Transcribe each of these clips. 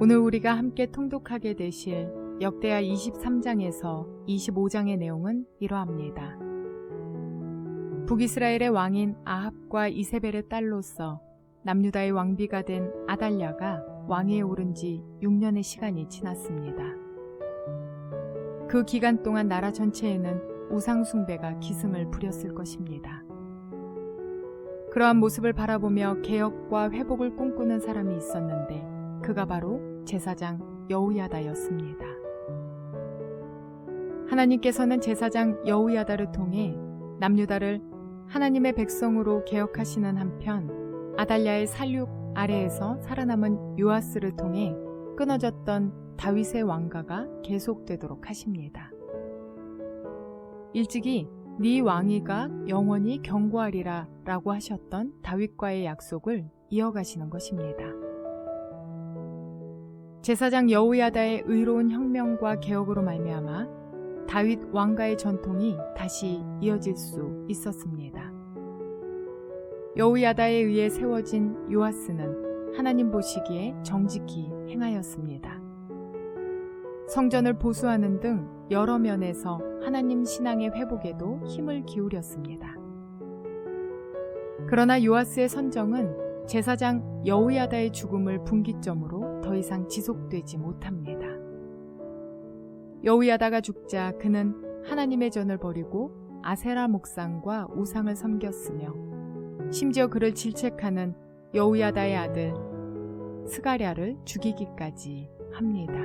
오늘 우리가 함께 통독하게 되실 역대하 23장에서 25장의 내용은 이러합니다. 북이스라엘의 왕인 아합과 이세벨의 딸로서 남유다의 왕비가 된 아달랴가 왕위에 오른 지 6년의 시간이 지났습니다. 그 기간 동안 나라 전체에는 우상 숭배가 기승을 부렸을 것입니다. 그러한 모습을 바라보며 개혁과 회복을 꿈꾸는 사람이 있었는데 그가 바로 제사장 여호야다였습니다. 하나님께서는 제사장 여호야다를 통해 남유다를 하나님의 백성으로 개혁하시는 한편 아달랴의 살육 아래에서 살아남은 요아스를 통해 끊어졌던 다윗의 왕가가 계속되도록 하십니다. 일찍이 네 왕위가 영원히 견고하리라 라고 하셨던 다윗과의 약속을 이어가시는 것입니다. 제사장 여호야다의 의로운 혁명과 개혁으로 말미암아 다윗 왕가의 전통이 다시 이어질 수 있었습니다. 여호야다에 의해 세워진 요아스는 하나님 보시기에 정직히 행하였습니다. 성전을 보수하는 등 여러 면에서 하나님 신앙의 회복에도 힘을 기울였습니다. 그러나 요아스의 선정은 제사장 여호야다의 죽음을 분기점으로 더 이상 지속되지 못합니다. 여호야다가 죽자 그는 하나님의 전을 버리고 아세라 목상과 우상을 섬겼으며 심지어 그를 질책하는 여호야다의 아들 스가랴를 죽이기까지 합니다.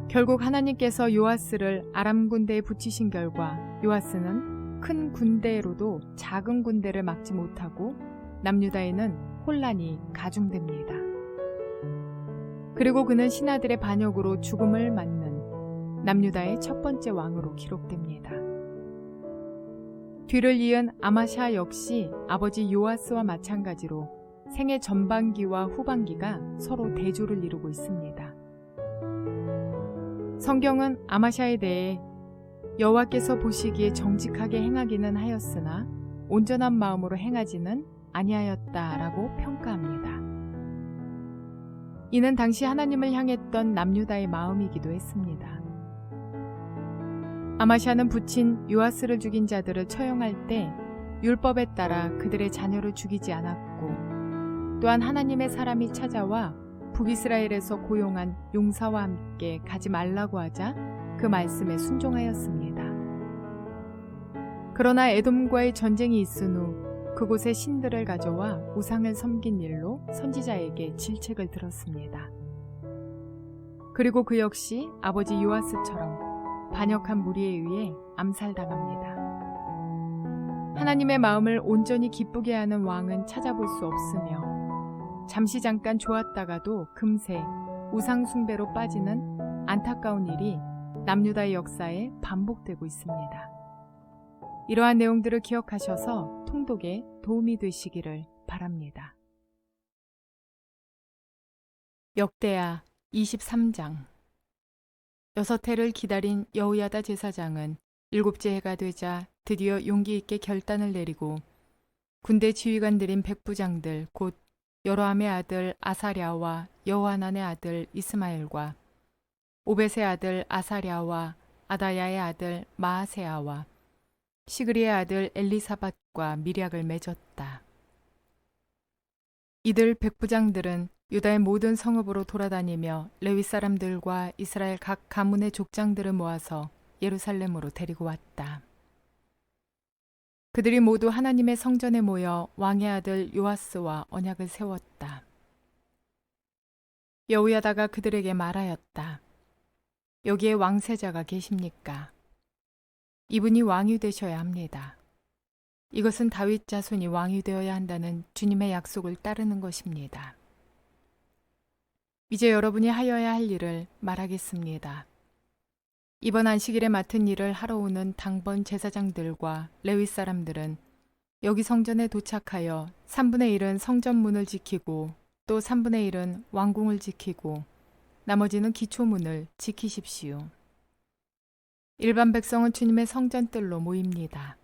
결국 하나님께서 요아스를 아람 군대에 붙이신 결과 요아스는 큰 군대로도 작은 군대를 막지 못하고 남유다에는 혼란이 가중됩니다. 그리고 그는 신하들의 반역으로 죽음을 맞는 남유다의 첫 번째 왕으로 기록됩니다. 뒤를 이은 아마샤 역시 아버지 요아스와 마찬가지로 생애 전반기와 후반기가 서로 대조를 이루고 있습니다. 성경은 아마샤에 대해 여호와께서 보시기에 정직하게 행하기는 하였으나 온전한 마음으로 행하지는 아니하였다라고 평가합니다. 이는 당시 하나님을 향했던 남유다의 마음이기도 했습니다. 아마샤는 붙인 요아스를 죽인 자들을 처형할 때 율법에 따라 그들의 자녀를 죽이지 않았고 또한 하나님의 사람이 찾아와 북이스라엘에서 고용한 용사와 함께 가지 말라고 하자 그 말씀에 순종하였습니다. 그러나 에돔과의 전쟁이 있은 후 그곳에 신들을 가져와 우상을 섬긴 일로 선지자에게 질책을 들었습니다. 그리고 그 역시 아버지 요아스처럼 반역한 무리에 의해 암살당합니다. 하나님의 마음을 온전히 기쁘게 하는 왕은 찾아볼 수 없으며 잠시 잠깐 좋았다가도 금세 우상 숭배로 빠지는 안타까운 일이 남유다의 역사에 반복되고 있습니다. 이러한 내용들을 기억하셔서 통독에 도움이 되시기를 바랍니다. 역대하 23장. 6해를 기다린 여호야다 제사장은 7째 해가 되자 드디어 용기 있게 결단을 내리고 군대 지휘관들인 백부장들 곧 여로함의 아들 아사랴와 여호하난의 아들 이스마엘과 오벳의 아들 아사랴와 아다야의 아들 마아세아와 시그리의 아들 엘리사밧과 미략을 맺었다. 이들 백부장들은 유다의 모든 성읍으로 돌아다니며 레위 사람들과 이스라엘 각 가문의 족장들을 모아서 예루살렘으로 데리고 왔다. 그들이 모두 하나님의 성전에 모여 왕의 아들 요아스와 언약을 세웠다. 여호야다가 그들에게 말하였다. 여기에 왕세자가 계십니까? 이분이 왕이 되셔야 합니다. 이것은 다윗 자손이 왕이 되어야 한다는 주님의 약속을 따르는 것입니다. 이제 여러분이 하여야 할 일을 말하겠습니다. 이번 안식일에 맡은 일을 하러 오는 당번 제사장들과 레위 사람들은 여기 성전에 도착하여 3분의 1은 성전문을 지키고 또 3분의 1은 왕궁을 지키고 나머지는 기초문을 지키십시오. 일반 백성은 주님의 성전뜰로 모입니다.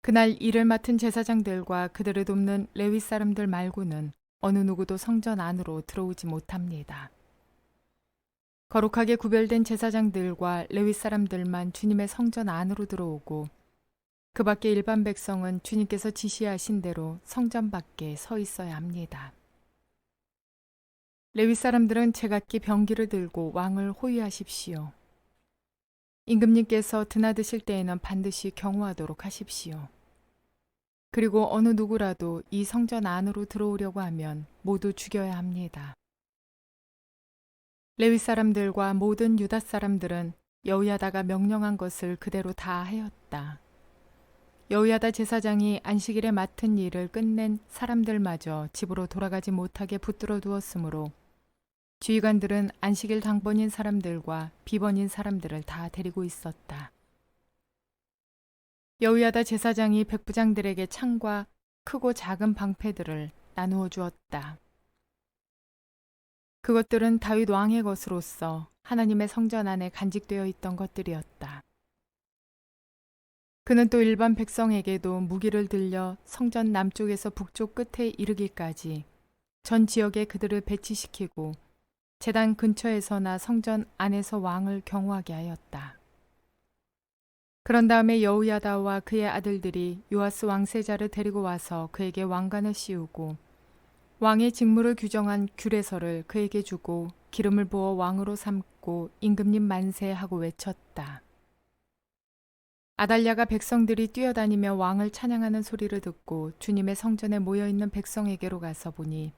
그날 일을 맡은 제사장들과 그들을 돕는 레위 사람들 말고는 어느 누구도 성전 안으로 들어오지 못합니다. 거룩하게 구별된 제사장들과 레위 사람들만 주님의 성전 안으로 들어오고 그 밖에 일반 백성은 주님께서 지시하신 대로 성전 밖에 서 있어야 합니다. 레위 사람들은 제각기 병기를 들고 왕을 호위하십시오. 임금님께서 드나드실 때에는 반드시 경호하도록 하십시오. 그리고 어느 누구라도 이 성전 안으로 들어오려고 하면 모두 죽여야 합니다. 레위 사람들과 모든 유다 사람들은 여호야다가 명령한 것을 그대로 다 하였다. 여호야다 제사장이 안식일에 맡은 일을 끝낸 사람들마저 집으로 돌아가지 못하게 붙들어 두었으므로 주의관들은 안식일 당번인 사람들과 비번인 사람들을 다 데리고 있었다. 여호야다 제사장이 백부장들에게 창과 크고 작은 방패들을 나누어 주었다. 그것들은 다윗 왕의 것으로서 하나님의 성전 안에 간직되어 있던 것들이었다. 그는 또 일반 백성에게도 무기를 들려 성전 남쪽에서 북쪽 끝에 이르기까지 전 지역에 그들을 배치시키고 제단 근처에서나 성전 안에서 왕을 경호하게 하였다. 그런 다음에 여호야다와 그의 아들들이 요아스 왕세자를 데리고 와서 그에게 왕관을 씌우고 왕의 직무를 규정한 규례서를 그에게 주고 기름을 부어 왕으로 삼고 임금님 만세 하고 외쳤다. 아달랴가 백성들이 뛰어다니며 왕을 찬양하는 소리를 듣고 주님의 성전에 모여있는 백성에게로 가서 보니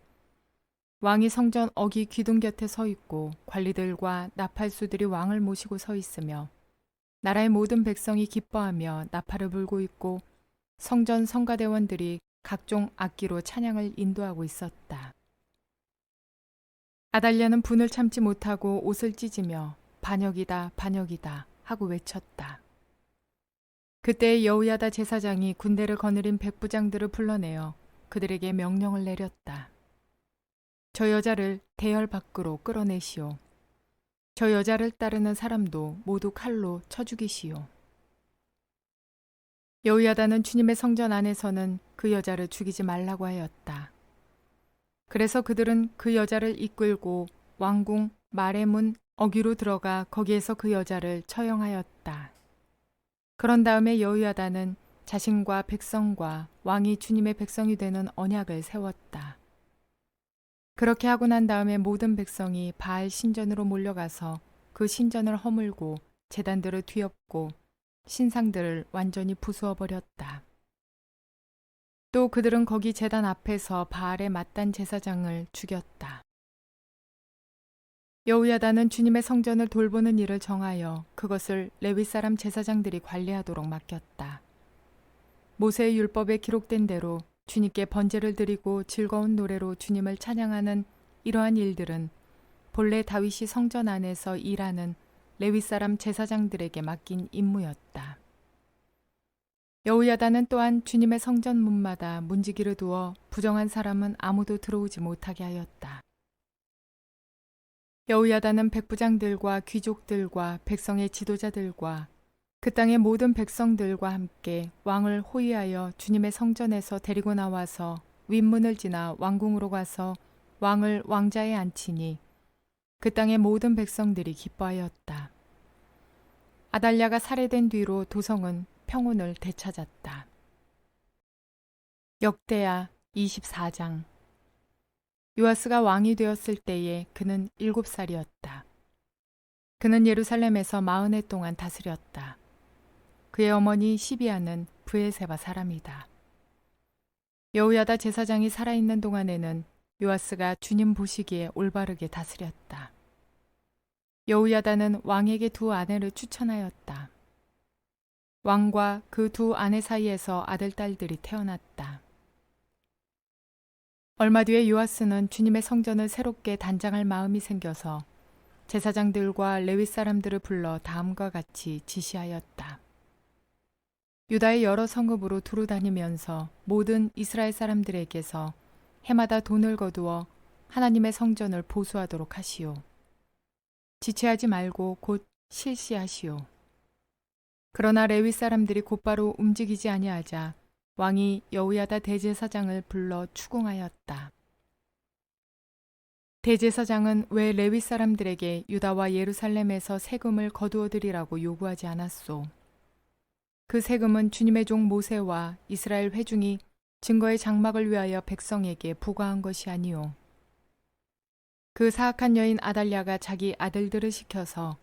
왕이 성전 어기 기둥 곁에 서 있고 관리들과 나팔수들이 왕을 모시고 서 있으며 나라의 모든 백성이 기뻐하며 나팔을 불고 있고 성전 성가대원들이 각종 악기로 찬양을 인도하고 있었다. 아달랴는 분을 참지 못하고 옷을 찢으며 반역이다 반역이다 하고 외쳤다. 그때 여호야다 제사장이 군대를 거느린 백부장들을 불러내어 그들에게 명령을 내렸다. 저 여자를 대열 밖으로 끌어내시오. 저 여자를 따르는 사람도 모두 칼로 쳐 죽이시오. 여호야다는 주님의 성전 안에서는 그 여자를 죽이지 말라고 하였다. 그래서 그들은 그 여자를 이끌고 왕궁 마레문 어귀로 들어가 거기에서 그 여자를 처형하였다. 그런 다음에 여호야다는 자신과 백성과 왕이 주님의 백성이 되는 언약을 세웠다. 그렇게 하고 난 다음에 모든 백성이 바알 신전으로 몰려가서 그 신전을 허물고 제단들을 뒤엎고 신상들을 완전히 부수어 버렸다. 또 그들은 거기 제단 앞에서 바알의 맏단 제사장을 죽였다. 여호야다는 주님의 성전을 돌보는 일을 정하여 그것을 레위 사람 제사장들이 관리하도록 맡겼다. 모세의 율법에 기록된 대로 주님께 번제를 드리고 즐거운 노래로 주님을 찬양하는 이러한 일들은 본래 다윗이 성전 안에서 일하는 레위 사람 제사장들에게 맡긴 임무였다. 여호야다는 또한 주님의 성전 문마다 문지기를 두어 부정한 사람은 아무도 들어오지 못하게 하였다. 여호야다는 백부장들과 귀족들과 백성의 지도자들과 그 땅의 모든 백성들과 함께 왕을 호위하여 주님의 성전에서 데리고 나와서 윗문을 지나 왕궁으로 가서 왕을 왕자에 앉히니 그 땅의 모든 백성들이 기뻐하였다. 아달랴가 살해된 뒤로 도성은 평온을 되찾았다. 역대하 24장. 요아스가 왕이 되었을 때에 그는 7살이었다. 그는 예루살렘에서 40해 동안 다스렸다. 그의 어머니 시비아는 브에세바 사람이다. 여호야다 제사장이 살아있는 동안에는 요아스가 주님 보시기에 올바르게 다스렸다. 여호야다는 왕에게 두 아내를 추천하였다. 왕과 그 두 아내 사이에서 아들, 딸들이 태어났다. 얼마 뒤에 요아스는 주님의 성전을 새롭게 단장할 마음이 생겨서 제사장들과 레위 사람들을 불러 다음과 같이 지시하였다. 유다의 여러 성읍으로 두루 다니면서 모든 이스라엘 사람들에게서 해마다 돈을 거두어 하나님의 성전을 보수하도록 하시오. 지체하지 말고 곧 실시하시오. 그러나 레위 사람들이 곧바로 움직이지 아니하자 왕이 여호야다 대제사장을 불러 추궁하였다. 대제사장은 왜 레위 사람들에게 유다와 예루살렘에서 세금을 거두어 드리라고 요구하지 않았소? 그 세금은 주님의 종 모세와 이스라엘 회중이 증거의 장막을 위하여 백성에게 부과한 것이 아니오. 그 사악한 여인 아달랴가 자기 아들들을 시켜서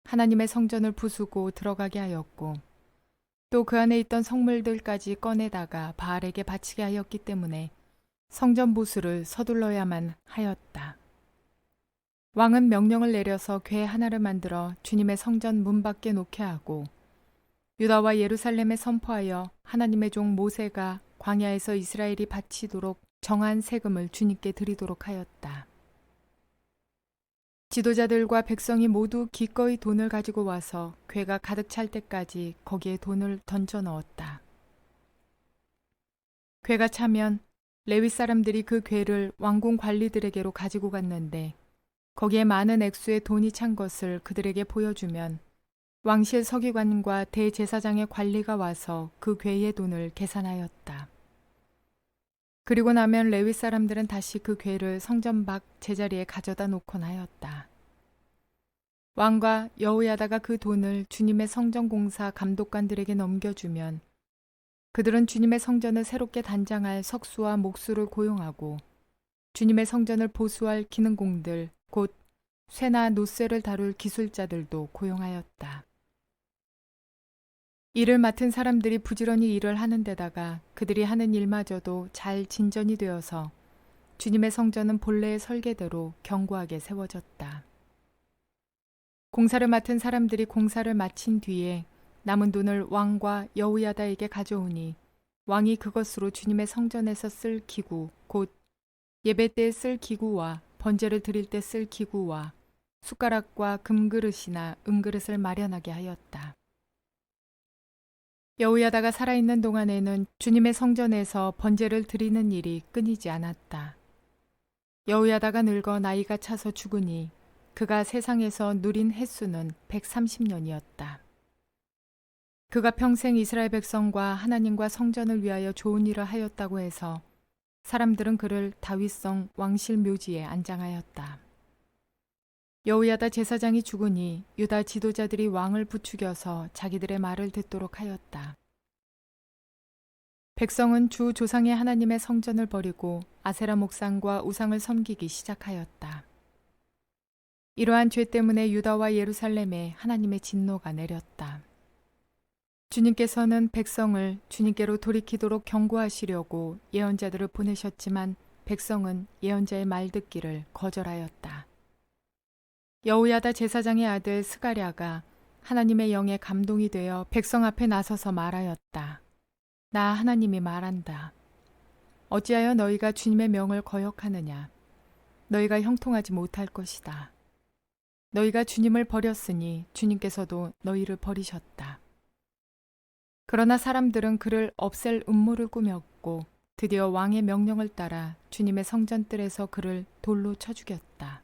하나님의 성전을 부수고 들어가게 하였고 또 그 안에 있던 성물들까지 꺼내다가 바알에게 바치게 하였기 때문에 성전 보수를 서둘러야만 하였다. 왕은 명령을 내려서 궤 하나를 만들어 주님의 성전 문 밖에 놓게 하고 유다와 예루살렘에 선포하여 하나님의 종 모세가 광야에서 이스라엘이 바치도록 정한 세금을 주님께 드리도록 하였다. 지도자들과 백성이 모두 기꺼이 돈을 가지고 와서 궤가 가득 찰 때까지 거기에 돈을 던져 넣었다. 궤가 차면 레위 사람들이 그 궤를 왕궁 관리들에게로 가지고 갔는데 거기에 많은 액수의 돈이 찬 것을 그들에게 보여주면 왕실 서기관과 대제사장의 관리가 와서 그 궤의 돈을 계산하였다. 그리고 나면 레위 사람들은 다시 그 궤를 성전 밖 제자리에 가져다 놓곤 하였다. 왕과 여호야다가 그 돈을 주님의 성전 공사 감독관들에게 넘겨주면 그들은 주님의 성전을 새롭게 단장할 석수와 목수를 고용하고 주님의 성전을 보수할 기능공들 곧 쇠나 노쇠를 다룰 기술자들도 고용하였다. 일을 맡은 사람들이 부지런히 일을 하는 데다가 그들이 하는 일마저도 잘 진전이 되어서 주님의 성전은 본래의 설계대로 견고하게 세워졌다. 공사를 맡은 사람들이 공사를 마친 뒤에 남은 돈을 왕과 여호야다에게 가져오니 왕이 그것으로 주님의 성전에서 쓸 기구 곧 예배 때 쓸 기구와 번제를 드릴 때 쓸 기구와 숟가락과 금그릇이나 은그릇을 마련하게 하였다. 여호야다가 살아있는 동안에는 주님의 성전에서 번제를 드리는 일이 끊이지 않았다. 여호야다가 늙어 나이가 차서 죽으니 그가 세상에서 누린 횟수는 130년이었다. 그가 평생 이스라엘 백성과 하나님과 성전을 위하여 좋은 일을 하였다고 해서 사람들은 그를 다윗성 왕실 묘지에 안장하였다. 여호야다 제사장이 죽으니 유다 지도자들이 왕을 부추겨서 자기들의 말을 듣도록 하였다. 백성은 주 조상의 하나님의 성전을 버리고 아세라 목상과 우상을 섬기기 시작하였다. 이러한 죄 때문에 유다와 예루살렘에 하나님의 진노가 내렸다. 주님께서는 백성을 주님께로 돌이키도록 경고하시려고 예언자들을 보내셨지만 백성은 예언자의 말 듣기를 거절하였다. 여호야다 제사장의 아들 스가랴가 하나님의 영에 감동이 되어 백성 앞에 나서서 말하였다. 나 하나님이 말한다. 어찌하여 너희가 주님의 명을 거역하느냐. 너희가 형통하지 못할 것이다. 너희가 주님을 버렸으니 주님께서도 너희를 버리셨다. 그러나 사람들은 그를 없앨 음모를 꾸몄고 드디어 왕의 명령을 따라 주님의 성전뜰에서 그를 돌로 쳐 죽였다.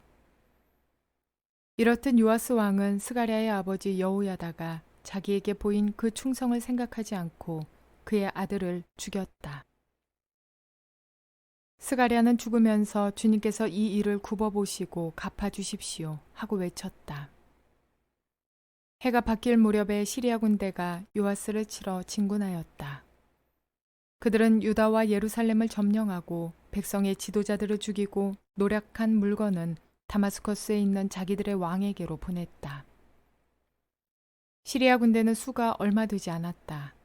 이렇듯 요아스 왕은 스가랴의 아버지 여호야다가 자기에게 보인 그 충성을 생각하지 않고 그의 아들을 죽였다. 스가랴는 죽으면서 주님께서 이 일을 굽어보시고 갚아주십시오 하고 외쳤다. 해가 바뀔 무렵에 시리아 군대가 요아스를 치러 진군하였다. 그들은 유다와 예루살렘을 점령하고 백성의 지도자들을 죽이고 노략한 물건은 다마스커스에 있는 자기들의 왕에게로 보냈다. 시리아 군대는 수가 얼마 되지 않았다.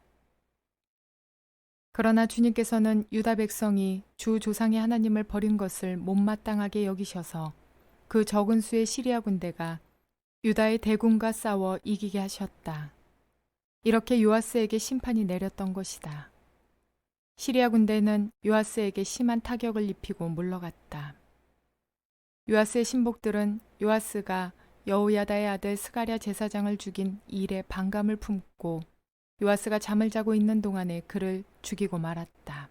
그러나 주님께서는 유다 백성이 주 조상의 하나님을 버린 것을 못마땅하게 여기셔서 그 적은 수의 시리아 군대가 유다의 대군과 싸워 이기게 하셨다. 이렇게 요아스에게 심판이 내렸던 것이다. 시리아 군대는 요아스에게 심한 타격을 입히고 물러갔다. 요아스의 신복들은 요아스가 여호야다의 아들 스가랴 제사장을 죽인 일에 반감을 품고 요아스가 잠을 자고 있는 동안에 그를 죽이고 말았다.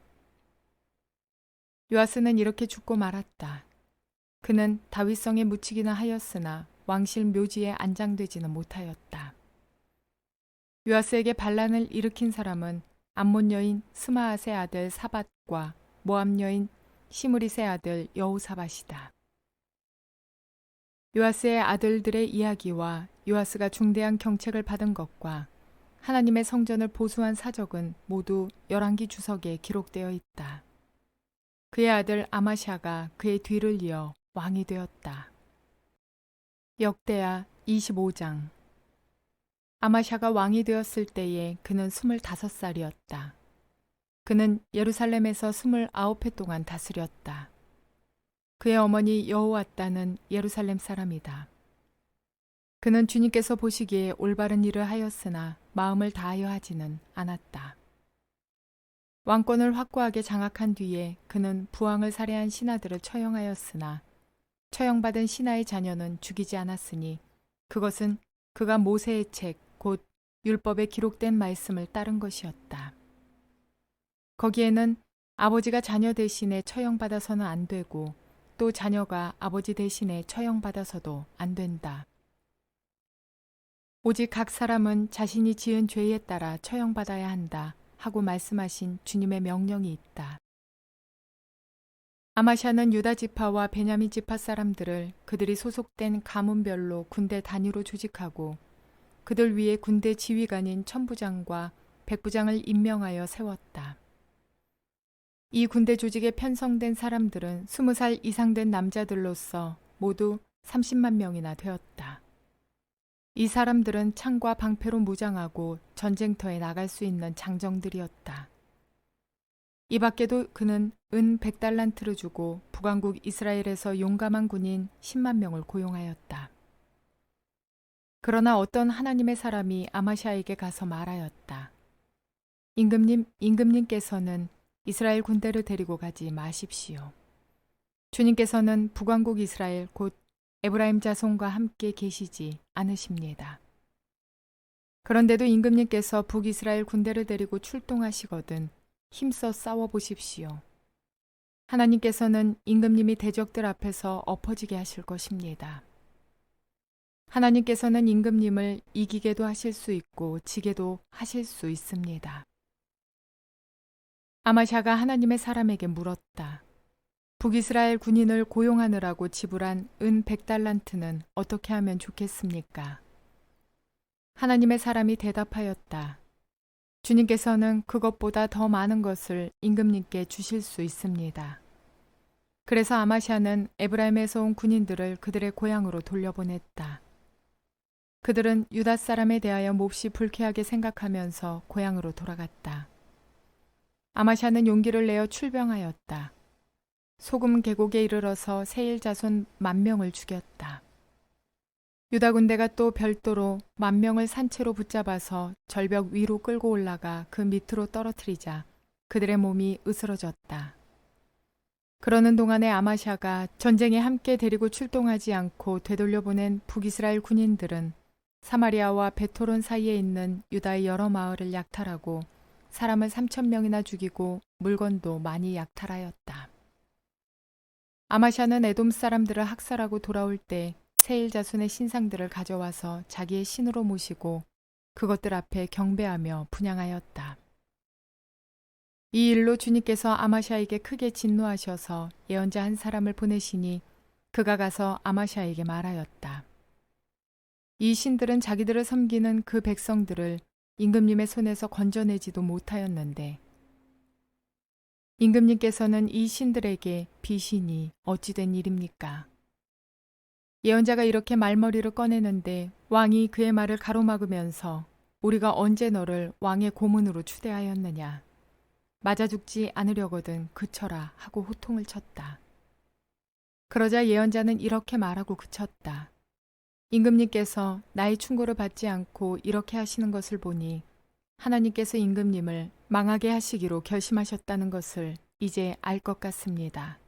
요아스는 이렇게 죽고 말았다. 그는 다윗성에 묻히기나 하였으나 왕실 묘지에 안장되지는 못하였다. 요아스에게 반란을 일으킨 사람은 암몬 여인 스마앗의 아들 사밧과 모압 여인 시므릿의 아들 여호사밧이다. 요아스의 아들들의 이야기와 요아스가 중대한 경책을 받은 것과 하나님의 성전을 보수한 사적은 모두 열왕기 주석에 기록되어 있다. 그의 아들 아마샤가 그의 뒤를 이어 왕이 되었다. 역대하 25장. 아마샤가 왕이 되었을 때에 그는 25살이었다. 그는 예루살렘에서 29해 동안 다스렸다. 그의 어머니 여호와따는 예루살렘 사람이다. 그는 주님께서 보시기에 올바른 일을 하였으나 마음을 다하여 하지는 않았다. 왕권을 확고하게 장악한 뒤에 그는 부왕을 살해한 신하들을 처형하였으나 처형받은 신하의 자녀는 죽이지 않았으니 그것은 그가 모세의 책 곧 율법에 기록된 말씀을 따른 것이었다. 거기에는 아버지가 자녀 대신에 처형받아서는 안 되고 또 자녀가 아버지 대신에 처형받아서도 안 된다. 오직 각 사람은 자신이 지은 죄에 따라 처형받아야 한다 하고 말씀하신 주님의 명령이 있다. 아마샤는 유다 지파와 베냐민 지파 사람들을 그들이 소속된 가문별로 군대 단위로 조직하고 그들 위에 군대 지휘관인 천부장과 백부장을 임명하여 세웠다. 이 군대 조직에 편성된 사람들은 20살 이상 된 남자들로서 모두 30만 명이나 되었다. 이 사람들은 창과 방패로 무장하고 전쟁터에 나갈 수 있는 장정들이었다. 이 밖에도 그는 은 100달란트를 주고 북왕국 이스라엘에서 용감한 군인 10만 명을 고용하였다. 그러나 어떤 하나님의 사람이 아마샤에게 가서 말하였다. 임금님께서는 이스라엘 군대를 데리고 가지 마십시오. 주님께서는 북왕국 이스라엘 곧 에브라임 자손과 함께 계시지 않으십니다. 그런데도 임금님께서 북이스라엘 군대를 데리고 출동하시거든 힘써 싸워보십시오. 하나님께서는 임금님이 대적들 앞에서 엎어지게 하실 것입니다. 하나님께서는 임금님을 이기게도 하실 수 있고 지게도 하실 수 있습니다. 아마샤가 하나님의 사람에게 물었다. 북이스라엘 군인을 고용하느라고 지불한 은 100달란트는 어떻게 하면 좋겠습니까? 하나님의 사람이 대답하였다. 주님께서는 그것보다 더 많은 것을 임금님께 주실 수 있습니다. 그래서 아마샤는 에브라임에서 온 군인들을 그들의 고향으로 돌려보냈다. 그들은 유다 사람에 대하여 몹시 불쾌하게 생각하면서 고향으로 돌아갔다. 아마샤는 용기를 내어 출병하였다. 소금 계곡에 이르러서 세일 자손 10,000명을 죽였다. 유다 군대가 또 별도로 10,000명을 산채로 붙잡아서 절벽 위로 끌고 올라가 그 밑으로 떨어뜨리자 그들의 몸이 으스러졌다. 그러는 동안에 아마샤가 전쟁에 함께 데리고 출동하지 않고 되돌려보낸 북이스라엘 군인들은 사마리아와 베토론 사이에 있는 유다의 여러 마을을 약탈하고 사람을 3,000명이나 죽이고 물건도 많이 약탈하였다. 아마샤는 에돔 사람들을 학살하고 돌아올 때 세일 자손의 신상들을 가져와서 자기의 신으로 모시고 그것들 앞에 경배하며 분향하였다. 이 일로 주님께서 아마샤에게 크게 진노하셔서 예언자 한 사람을 보내시니 그가 가서 아마샤에게 말하였다. 이 신들은 자기들을 섬기는 그 백성들을 임금님의 손에서 건져내지도 못하였는데 임금님께서는 이 신들에게 비신이 어찌된 일입니까? 예언자가 이렇게 말머리를 꺼내는데 왕이 그의 말을 가로막으면서 우리가 언제 너를 왕의 고문으로 추대하였느냐? 맞아 죽지 않으려거든 그쳐라 하고 호통을 쳤다. 그러자 예언자는 이렇게 말하고 그쳤다. 임금님께서 나의 충고를 받지 않고 이렇게 하시는 것을 보니 하나님께서 임금님을 망하게 하시기로 결심하셨다는 것을 이제 알 것 같습니다.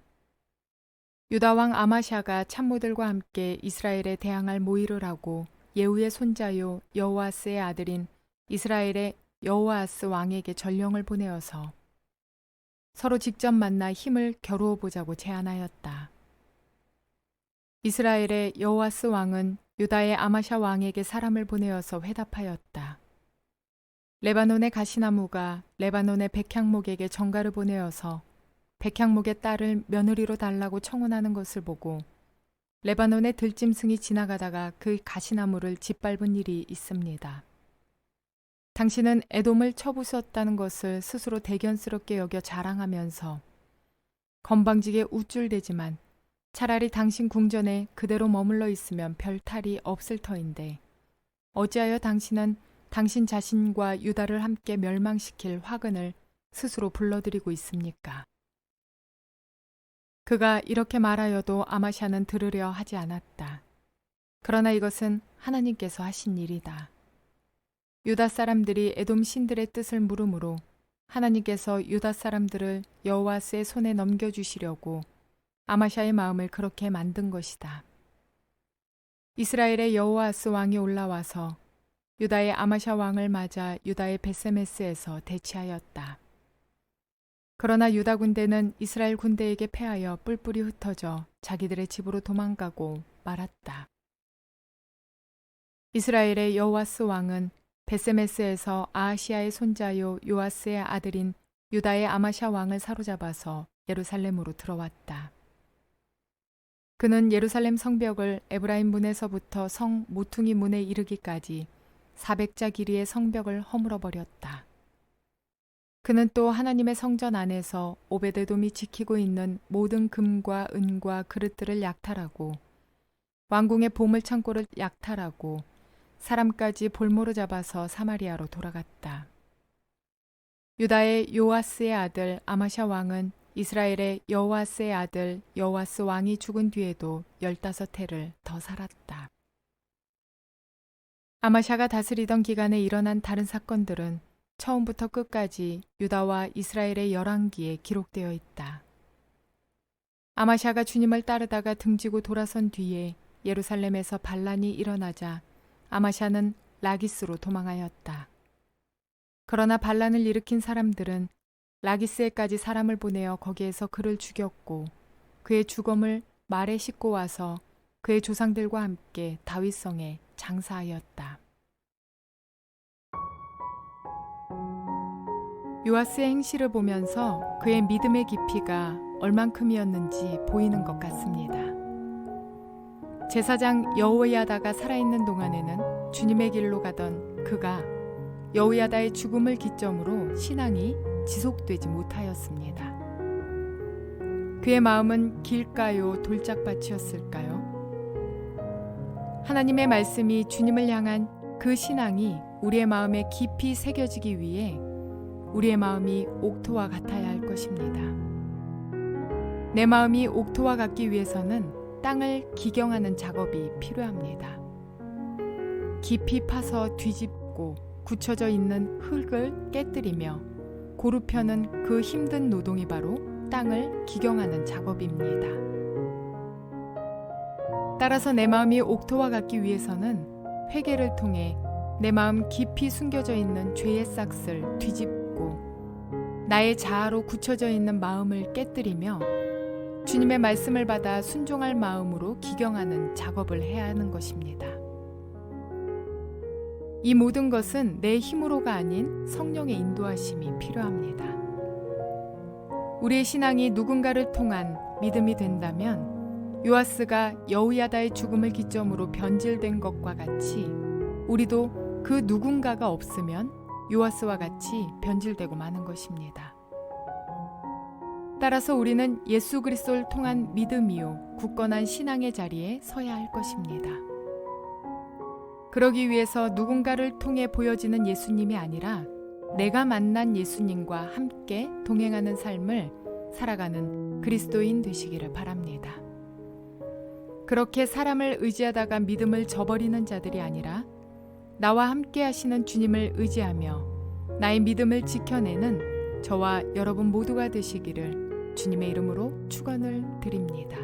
유다 왕 아마샤가 참모들과 함께 이스라엘에 대항할 모의를 하고 예후의 손자요 여호아스의 아들인 이스라엘의 여호아스 왕에게 전령을 보내어서 서로 직접 만나 힘을 겨루어 보자고 제안하였다. 이스라엘의 여호아스 왕은 유다의 아마샤 왕에게 사람을 보내어서 회답하였다. 레바논의 가시나무가 레바논의 백향목에게 전가를 보내어서 백향목의 딸을 며느리로 달라고 청혼하는 것을 보고 레바논의 들짐승이 지나가다가 그 가시나무를 짓밟은 일이 있습니다. 당신은 에돔을 쳐부수었다는 것을 스스로 대견스럽게 여겨 자랑하면서 건방지게 우쭐대지만 차라리 당신 궁전에 그대로 머물러 있으면 별 탈이 없을 터인데 어찌하여 당신은 당신 자신과 유다를 함께 멸망시킬 화근을 스스로 불러들이고 있습니까? 그가 이렇게 말하여도 아마샤는 들으려 하지 않았다. 그러나 이것은 하나님께서 하신 일이다. 유다 사람들이 에돔 신들의 뜻을 물으므로 하나님께서 유다 사람들을 여호와스의 손에 넘겨주시려고 아마샤의 마음을 그렇게 만든 것이다. 이스라엘의 여호아스 왕이 올라와서 유다의 아마샤 왕을 맞아 유다의 베세메스에서 대치하였다. 그러나 유다 군대는 이스라엘 군대에게 패하여 뿔뿔이 흩어져 자기들의 집으로 도망가고 말았다. 이스라엘의 여호아스 왕은 베세메스에서 아하시아의 손자요 요아스의 아들인 유다의 아마샤 왕을 사로잡아서 예루살렘으로 들어왔다. 그는 예루살렘 성벽을 에브라임 문에서부터 성 모퉁이 문에 이르기까지 400자 길이의 성벽을 허물어 버렸다. 그는 또 하나님의 성전 안에서 오베데돔이 지키고 있는 모든 금과 은과 그릇들을 약탈하고 왕궁의 보물 창고를 약탈하고 사람까지 볼모로 잡아서 사마리아로 돌아갔다. 유다의 요아스의 아들 아마샤 왕은 이스라엘의 여호아스의 아들 여호아스 왕이 죽은 뒤에도 15해를 더 살았다. 아마샤가 다스리던 기간에 일어난 다른 사건들은 처음부터 끝까지 유다와 이스라엘의 열왕기에 기록되어 있다. 아마샤가 주님을 따르다가 등지고 돌아선 뒤에 예루살렘에서 반란이 일어나자 아마샤는 라기스로 도망하였다. 그러나 반란을 일으킨 사람들은 라기스에까지 사람을 보내어 거기에서 그를 죽였고 그의 주검을 말에 싣고 와서 그의 조상들과 함께 다윗성에 장사하였다. 요아스의 행실을 보면서 그의 믿음의 깊이가 얼만큼이었는지 보이는 것 같습니다. 제사장 여호야다가 살아있는 동안에는 주님의 길로 가던 그가 여호야다의 죽음을 기점으로 신앙이 지속되지 못하였습니다. 그의 마음은 길가요 돌짝밭이었을까요? 하나님의 말씀이 주님을 향한 그 신앙이 우리의 마음에 깊이 새겨지기 위해 우리의 마음이 옥토와 같아야 할 것입니다. 내 마음이 옥토와 같기 위해서는 땅을 기경하는 작업이 필요합니다. 깊이 파서 뒤집고 굳혀져 있는 흙을 깨뜨리며 고루 펴는 그 힘든 노동이 바로 땅을 기경하는 작업입니다. 따라서 내 마음이 옥토와 같기 위해서는 회개를 통해 내 마음 깊이 숨겨져 있는 죄의 싹을 뒤집고 나의 자아로 굳혀져 있는 마음을 깨뜨리며 주님의 말씀을 받아 순종할 마음으로 기경하는 작업을 해야 하는 것입니다. 이 모든 것은 내 힘으로가 아닌 성령의 인도하심이 필요합니다. 우리의 신앙이 누군가를 통한 믿음이 된다면 요아스가 여호야다의 죽음을 기점으로 변질된 것과 같이 우리도 그 누군가가 없으면 요아스와 같이 변질되고 마는 것입니다. 따라서 우리는 예수 그리스도를 통한 믿음이요 굳건한 신앙의 자리에 서야 할 것입니다. 그러기 위해서 누군가를 통해 보여지는 예수님이 아니라 내가 만난 예수님과 함께 동행하는 삶을 살아가는 그리스도인 되시기를 바랍니다. 그렇게 사람을 의지하다가 믿음을 저버리는 자들이 아니라 나와 함께 하시는 주님을 의지하며 나의 믿음을 지켜내는 저와 여러분 모두가 되시기를 주님의 이름으로 축원을 드립니다.